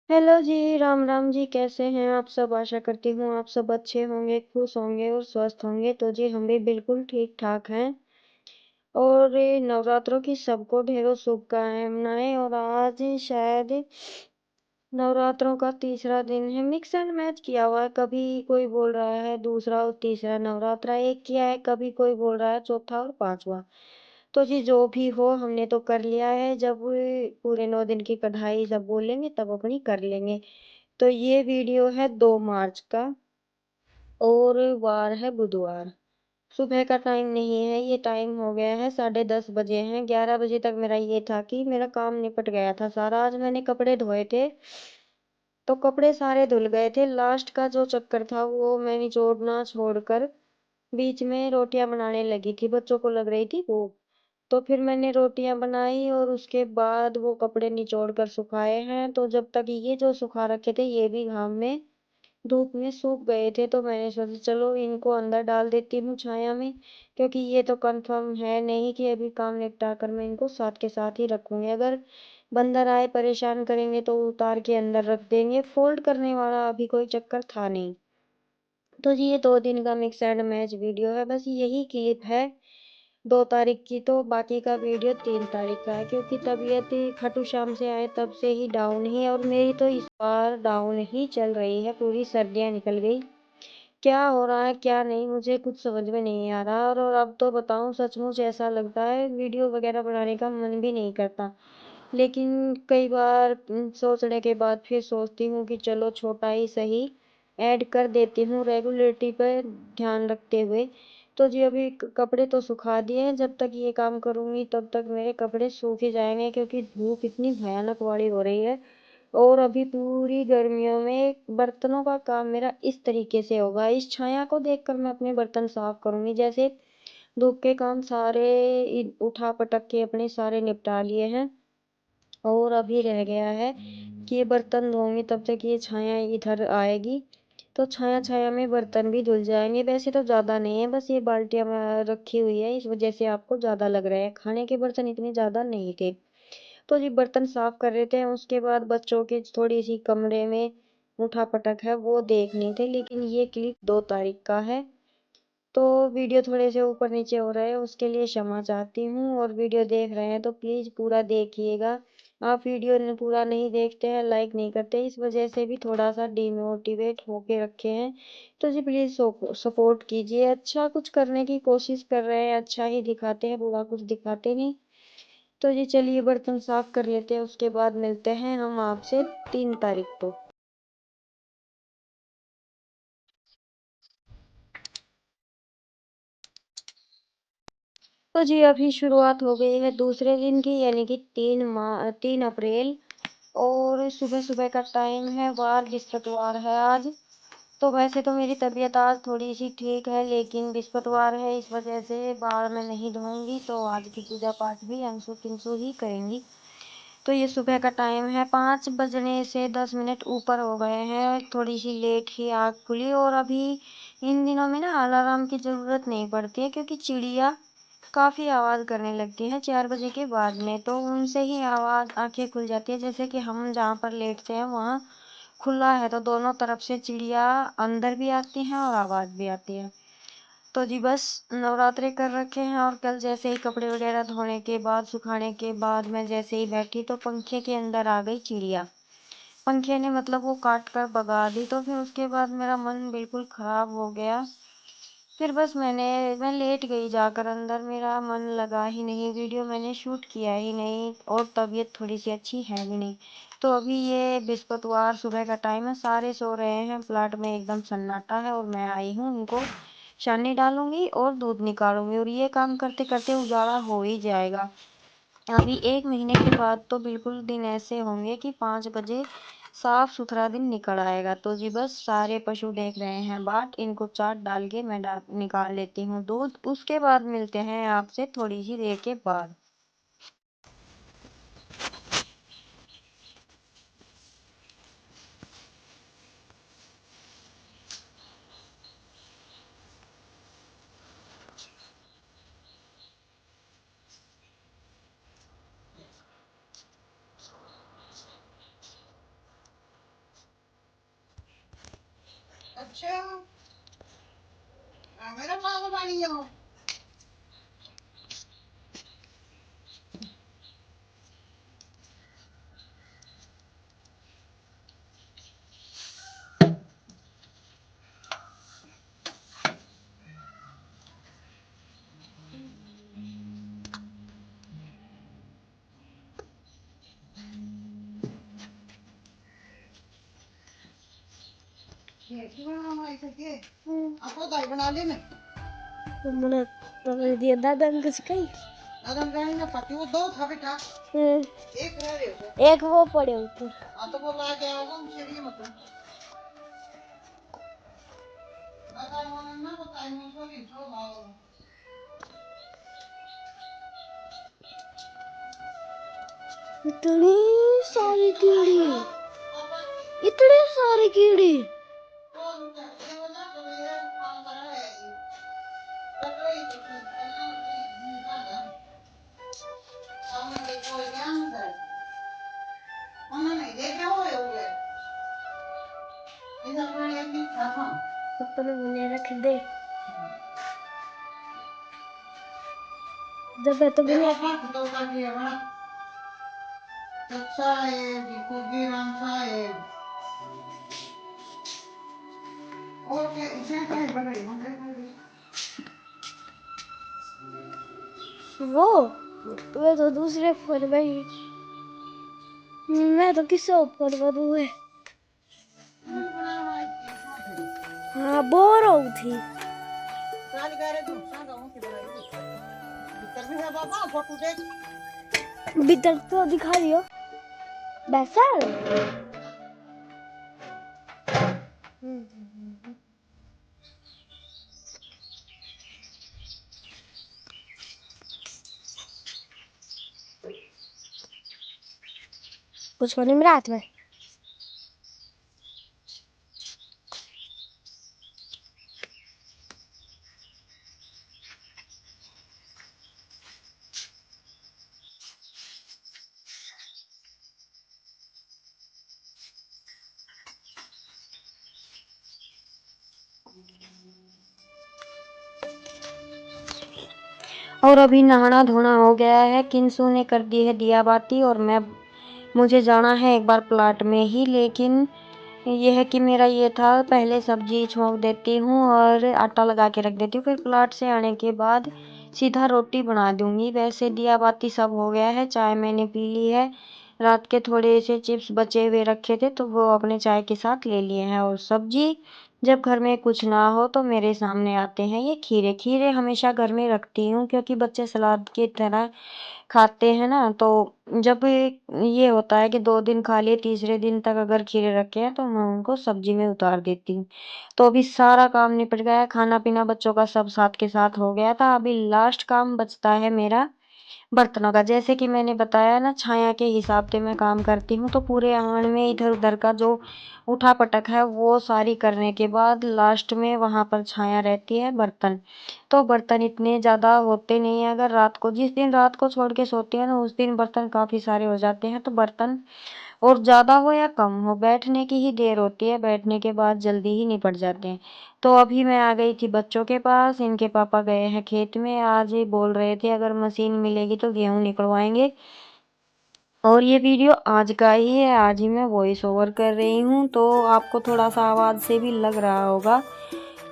Hello जी, राम राम जी। कैसे हैं आप सब? आशा करती हूँ आप सब अच्छे होंगे, खुश होंगे और स्वस्थ होंगे। तो जी हम भी बिल्कुल ठीक ठाक हैं। और ये नवरात्रों की सबको ढेरों शुभकामनाएं। और आज शायद नवरात्रों का तीसरा दिन है। मिक्स एंड मैच किया हुआ है, कभी कोई बोल रहा है दूसरा और तीसरा नवरात्रा एक किया है, कभी कोई बोल रहा है चौथा और पांचवा। तो जी जो भी हो, हमने तो कर लिया है। जब पूरे 9 दिन की कढ़ाई जब बोलेंगे तब अपनी कर लेंगे। तो ये वीडियो है 2 मार्च का और वार है बुधवार। सुबह का टाइम नहीं है, ये टाइम हो गया है 10:30 बजे हैं। 11 बजे तक मेरा ये था कि मेरा काम निपट गया था सारा। आज मैंने कपड़े धोए थे तो कपड़े सारे धुल गए थे। लास्ट का जो चक्कर था वो मैं निचोड़ना छोड़कर बीच में रोटियां बनाने लगी थी, बच्चों को लग रही थी भूख। तो फिर मैंने रोटियां बनाई और उसके बाद वो कपड़े निचोड़ कर सुखाए हैं। तो जब तक ये जो सुखा रखे थे ये भी घाम में धूप में सूख गए थे, तो मैंने सोचा चलो इनको अंदर डाल देती हूँ छाया में, क्योंकि ये तो कंफर्म है नहीं कि अभी काम निपटा कर मैं इनको साथ के साथ ही रखूंगी। अगर बंदर आए परेशान करेंगे तो उतार के अंदर रख देंगे। फोल्ड करने वाला अभी कोई चक्कर था नहीं। तो जी ये 2 दिन का मिक्स एंड मैच वीडियो है, बस यही क्लिप है 2 तारीख की। तो बाकी का वीडियो 3 तारीख का है, क्योंकि तबीयत खटू श्याम से आए तब से ही डाउन ही है। और मेरी तो इस बार डाउन ही चल रही है, पूरी सर्दियाँ निकल गई। क्या हो रहा है क्या नहीं मुझे कुछ समझ में नहीं आ रहा। और अब तो बताऊं, सचमुच ऐसा लगता है वीडियो वगैरह बनाने का मन भी नहीं करता। लेकिन कई बार सोचने के बाद फिर सोचती हूँ कि चलो छोटा ही सही ऐड कर देती हूँ, रेगुलरिटी पर ध्यान रखते हुए। तो जी अभी कपड़े तो सुखा दिए हैं, जब तक ये काम करूंगी तब तक मेरे कपड़े सूख ही जाएंगे, क्योंकि धूप इतनी भयानक वाली हो रही है। और अभी पूरी गर्मियों में बर्तनों का काम मेरा इस तरीके से होगा। इस छाया को देखकर मैं अपने बर्तन साफ करूंगी। जैसे धूप के काम सारे उठा पटक के अपने सारे निपटा लिए हैं, और अभी रह गया है कि ये बर्तन धोंगी तब तक ये छाया इधर आएगी। तो छाया छाया में बर्तन भी धुल जाएंगे। वैसे तो ज्यादा नहीं है, बस ये बाल्टियां रखी हुई है, इस वजह से आपको ज्यादा लग रहे हैं। खाने के बर्तन इतने ज्यादा नहीं थे। तो जी बर्तन साफ कर रहे थे। उसके बाद बच्चों के थोड़ी सी कमरे में उठा पटक है वो देखनी थे। लेकिन ये क्लिप 2 तारीख का है, तो वीडियो थोड़े से ऊपर नीचे हो रहे हैं उसके लिए क्षमा चाहती हूँ। और वीडियो देख रहे हैं तो प्लीज पूरा देखिएगा। आप वीडियो पूरा नहीं देखते हैं, लाइक नहीं करते, इस वजह से भी थोड़ा सा डिमोटिवेट होके रखे हैं। तो जी प्लीज सपोर्ट कीजिए। अच्छा कुछ करने की कोशिश कर रहे हैं, अच्छा ही दिखाते हैं, बुरा कुछ दिखाते नहीं। तो जी चलिए बर्तन साफ कर लेते हैं, उसके बाद मिलते हैं हम आपसे 3 तारीख को। तो जी अभी शुरुआत हो गई है दूसरे दिन की, यानी कि 3 अप्रैल। और सुबह सुबह का टाइम है, वार बृहस्पतिवार है आज। तो वैसे तो मेरी तबीयत आज थोड़ी सी ठीक है, लेकिन बृहस्पतिवार है इस वजह से बाल मैं नहीं धोऊंगी। तो आज की पूजा पाठ भी अंशु पिंशु ही करेंगी। तो ये सुबह का टाइम है, 5 बजने से 10 मिनट ऊपर हो गए हैं। थोड़ी सी लेट ही आग खुली। और अभी इन दिनों में ना अलार्म की जरूरत नहीं पड़ती है, क्योंकि चिड़िया काफी आवाज करने लगती है 4 बजे के बाद में। तो उनसे ही आवाज आंखें खुल जाती है। जैसे कि हम जहाँ पर लेटते हैं वहाँ खुला है, तो दोनों तरफ से चिड़िया अंदर भी आती हैं और आवाज भी आती है। तो जी बस नवरात्रे कर रखे हैं। और कल जैसे ही कपड़े वगैरह धोने के बाद सुखाने के बाद मैं जैसे ही बैठी तो पंखे के अंदर आ गई चिड़िया। पंखे ने मतलब वो काट कर भगा दी। तो फिर उसके बाद मेरा मन बिल्कुल खराब हो गया। फिर बस मैं लेट गई जाकर अंदर, मेरा मन लगा ही नहीं, वीडियो मैंने शूट किया ही नहीं। और तबीयत थोड़ी सी अच्छी है भी नहीं। तो अभी ये बृहस्पतिवार सुबह का टाइम है, सारे सो रहे हैं, प्लाट में एकदम सन्नाटा है। और मैं आई हूँ उनको छानी डालूंगी और दूध निकालूंगी, और ये काम करते करते उजाला हो ही जाएगा। अभी 1 महीने के बाद तो बिल्कुल दिन ऐसे होंगे कि 5 बजे साफ सुथरा दिन निकल आएगा। तो जी बस सारे पशु देख रहे हैं बाट, इनको चाट डाल के मैं निकाल लेती हूँ दूध। उसके बाद मिलते हैं आपसे थोड़ी सी देर के बाद। अच्छा मेरा पागल वाली हो। ये क्यों बना ऐसे के आपको दाई बना लेने तुमने तो दिया दादा ने कुछ कही अदम गाड़ी में पति वो दो था बेटा एक रह रहे हो एक वो पड़े ऊपर हाँ तो वो ला के आओगे मुझे ये मतलब बताए वो ना बताए मुझको भी जो भाव इतनी सारी कीड़ी इतने सारे कीड़े पत्तों में रख दे जब तो बिना अच्छा है बिकुगी रंसा है ओके इसे क्या बनाई वो तो दूसरे फोन में ही मैं तो किसी ऊपर करूँ है हाँ बोर हो थी साल गारे दो सांगा हूं कि बनाई भीतर भी है बाबा फोटो देख भीतर तो दिखा दियो बैसा कुछ नहीं मेरे हाथ में और अभी नहाना धोना हो गया है किंसू ने कर दी है दिया बाती और मुझे जाना है एक बार प्लाट में ही लेकिन ये है कि मेरा ये था पहले सब्जी छोंक देती हूँ और आटा लगा के रख देती हूँ फिर प्लाट से आने के बाद सीधा रोटी बना दूंगी वैसे दिया बाती सब हो गया है चाय मैंने पी ली है रात के थोड़े से चिप्स बचे हुए रखे थे तो वो अपने चाय के साथ ले लिए हैं और सब्जी जब घर में कुछ ना हो तो मेरे सामने आते हैं ये खीरे खीरे हमेशा घर में रखती हूँ क्योंकि बच्चे सलाद की तरह खाते हैं ना तो जब ये होता है कि 2 दिन खा लिए तीसरे दिन तक अगर खीरे रखे हैं तो मैं उनको सब्जी में उतार देती हूँ तो अभी सारा काम निपट गया खाना पीना बच्चों का सब साथ के साथ हो गया था अभी लास्ट काम बचता है मेरा बर्तनों का जैसे कि मैंने बताया ना छाया के हिसाब से मैं काम करती हूँ तो पूरे आंगन में इधर उधर का जो उठा पटक है वो सारी करने के बाद लास्ट में वहां पर छाया रहती है बर्तन तो बर्तन इतने ज़्यादा होते नहीं है अगर रात को जिस दिन रात को छोड़ के सोती है ना उस दिन बर्तन काफ़ी सारे हो जाते हैं तो बर्तन और ज़्यादा हो या कम हो बैठने की ही देर होती है बैठने के बाद जल्दी ही निपट जाते हैं तो अभी मैं आ गई थी बच्चों के पास इनके पापा गए हैं खेत में आज ही बोल रहे थे अगर मशीन मिलेगी तो गेहूं निकलवाएंगे और ये वीडियो आज का ही है आज ही मैं वॉइस ओवर कर रही हूँ तो आपको थोड़ा सा आवाज़ से भी लग रहा होगा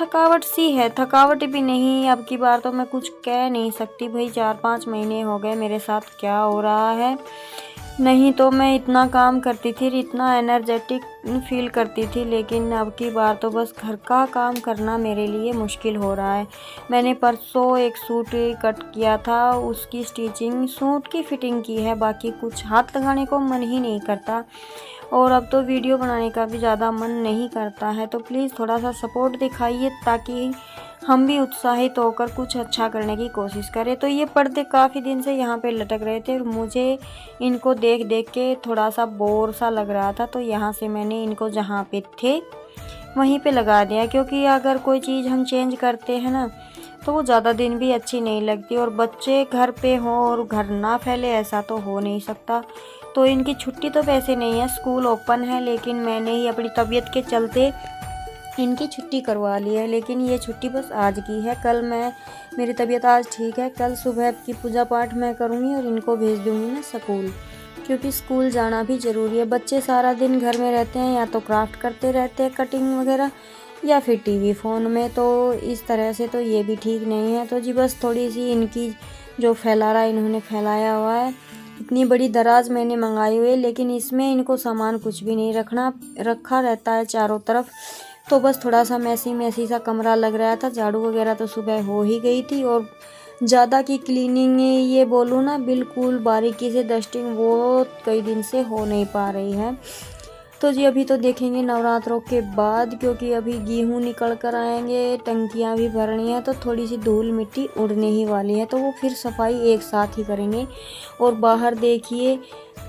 थकावट सी है थकावट भी नहीं अब की बार तो मैं कुछ कह नहीं सकती भाई 4-5 महीने हो गए मेरे साथ क्या हो रहा है नहीं तो मैं इतना काम करती थी इतना एनर्जेटिक फील करती थी लेकिन अब की बार तो बस घर का काम करना मेरे लिए मुश्किल हो रहा है मैंने परसों एक सूट कट किया था उसकी स्टिचिंग सूट की फिटिंग की है बाकी कुछ हाथ लगाने को मन ही नहीं करता और अब तो वीडियो बनाने का भी ज़्यादा मन नहीं करता है तो प्लीज़ थोड़ा सा सपोर्ट दिखाइए ताकि हम भी उत्साहित होकर कुछ अच्छा करने की कोशिश करें तो ये पर्दे काफ़ी दिन से यहाँ पे लटक रहे थे और मुझे इनको देख देख के थोड़ा सा बोर सा लग रहा था तो यहाँ से मैंने इनको जहाँ पे थे वहीं पे लगा दिया क्योंकि अगर कोई चीज़ हम चेंज करते हैं ना तो वो ज़्यादा दिन भी अच्छी नहीं लगती और बच्चे घर पे हों और घर ना फैले ऐसा तो हो नहीं सकता तो इनकी छुट्टी तो वैसे नहीं है स्कूल ओपन है लेकिन मैंने ही अपनी तबीयत के चलते इनकी छुट्टी करवा ली है, लेकिन ये छुट्टी बस आज की है। कल मेरी तबीयत आज ठीक है, कल सुबह की पूजा पाठ मैं करूँगी और इनको भेज दूँगी ना स्कूल, क्योंकि स्कूल जाना भी ज़रूरी है। बच्चे सारा दिन घर में रहते हैं, या तो क्राफ्ट करते रहते हैं कटिंग वगैरह, या फिर टीवी फ़ोन में, तो इस तरह से तो ये भी ठीक नहीं है। तो जी बस थोड़ी सी इनकी जो फैलारा इन्होंने फैलाया हुआ है, इतनी बड़ी दराज मैंने मंगाई हुई है, लेकिन इसमें इनको सामान कुछ भी नहीं रखा रहता है चारों तरफ। तो बस थोड़ा सा मैसी सा कमरा लग रहा था। झाड़ू वगैरह तो सुबह हो ही गई थी, और ज़्यादा की क्लीनिंग ये बोलूँ ना, बिल्कुल बारीकी से डस्टिंग वो कई दिन से हो नहीं पा रही है। तो जी अभी तो देखेंगे नवरात्रों के बाद, क्योंकि अभी गेहूँ निकल कर आएंगे, टंकियाँ भी भरनी है, तो थोड़ी सी धूल मिट्टी उड़ने ही वाली है, तो वो फिर सफाई एक साथ ही करेंगे। और बाहर देखिए,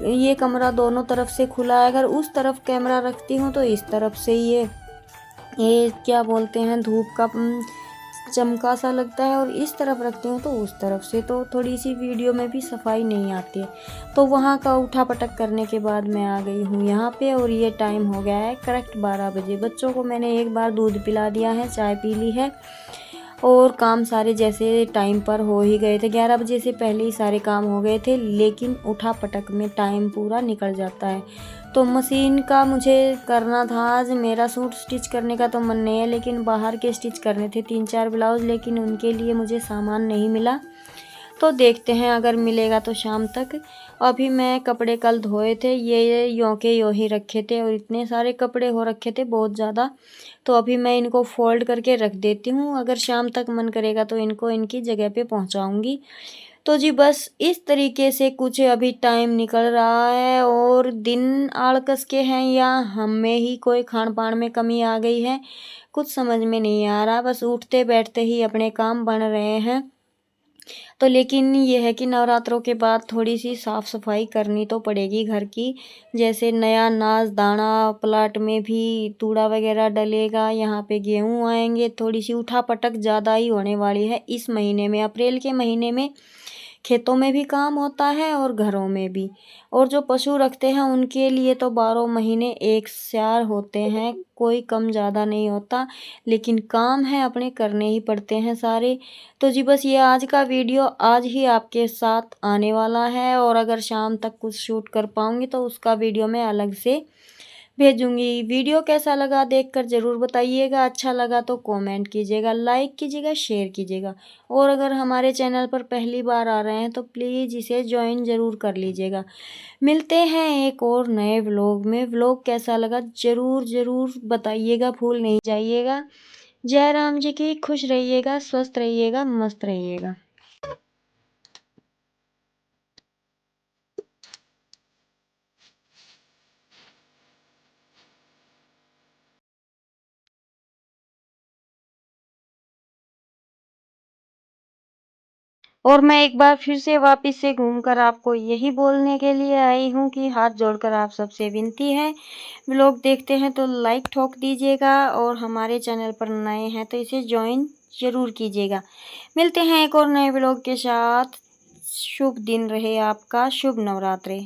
ये कमरा दोनों तरफ से खुला है। अगर उस तरफ कैमरा रखती हूँ तो इस तरफ से ये क्या बोलते हैं, धूप का चमका सा लगता है, और इस तरफ रखती हूँ तो उस तरफ से, तो थोड़ी सी वीडियो में भी सफाई नहीं आती है। तो वहाँ का उठा पटक करने के बाद मैं आ गई हूँ यहाँ पे, और ये टाइम हो गया है करेक्ट 12 बजे। बच्चों को मैंने एक बार दूध पिला दिया है, चाय पी ली है, और काम सारे जैसे टाइम पर हो ही गए थे। 11 बजे से पहले ही सारे काम हो गए थे, लेकिन उठा पटक में टाइम पूरा निकल जाता है। तो मशीन का मुझे करना था आज। मेरा सूट स्टिच करने का तो मन नहीं है, लेकिन बाहर के स्टिच करने थे 3-4 ब्लाउज, लेकिन उनके लिए मुझे सामान नहीं मिला। तो देखते हैं, अगर मिलेगा तो शाम तक। अभी मैं कपड़े कल धोए थे, ये यों के यों ही रखे थे, और इतने सारे कपड़े हो रखे थे, बहुत ज़्यादा। तो अभी मैं इनको फोल्ड करके रख देती हूँ, अगर शाम तक मन करेगा तो इनको इनकी जगह पे पहुँचाऊँगी। तो जी बस इस तरीके से कुछ अभी टाइम निकल रहा है, और दिन आलकस के हैं या हम में ही कोई खान पान में कमी आ गई है, कुछ समझ में नहीं आ रहा। बस उठते बैठते ही अपने काम बन रहे हैं। तो लेकिन ये है कि नवरात्रों के बाद थोड़ी सी साफ़ सफाई करनी तो पड़ेगी घर की। जैसे नया अनाज दाना, प्लाट में भी तूड़ा वगैरह डलेगा, यहाँ पे गेहूँ आएंगे, थोड़ी सी उठा पटक ज़्यादा ही होने वाली है इस महीने में। अप्रैल के महीने में खेतों में भी काम होता है और घरों में भी, और जो पशु रखते हैं उनके लिए तो 12 महीने एक सार होते हैं, कोई कम ज़्यादा नहीं होता, लेकिन काम है अपने करने ही पड़ते हैं सारे। तो जी बस ये आज का वीडियो आज ही आपके साथ आने वाला है, और अगर शाम तक कुछ शूट कर पाऊँगी तो उसका वीडियो मैं अलग से भेजूँगी। वीडियो कैसा लगा देखकर ज़रूर बताइएगा। अच्छा लगा तो कमेंट कीजिएगा, लाइक कीजिएगा, शेयर कीजिएगा, और अगर हमारे चैनल पर पहली बार आ रहे हैं तो प्लीज़ इसे ज्वाइन ज़रूर कर लीजिएगा। मिलते हैं एक और नए व्लॉग में। व्लॉग कैसा लगा ज़रूर बताइएगा, भूल नहीं जाइएगा। जय राम जी की। खुश रहिएगा, स्वस्थ रहिएगा, मस्त रहिएगा। और मैं एक बार फिर से वापस से घूमकर आपको यही बोलने के लिए आई हूँ कि हाथ जोड़कर आप सबसे विनती है, व्लॉग देखते हैं तो लाइक ठोक दीजिएगा, और हमारे चैनल पर नए हैं तो इसे ज्वाइन ज़रूर कीजिएगा। मिलते हैं एक और नए व्लॉग के साथ। शुभ दिन रहे आपका, शुभ नवरात्रि।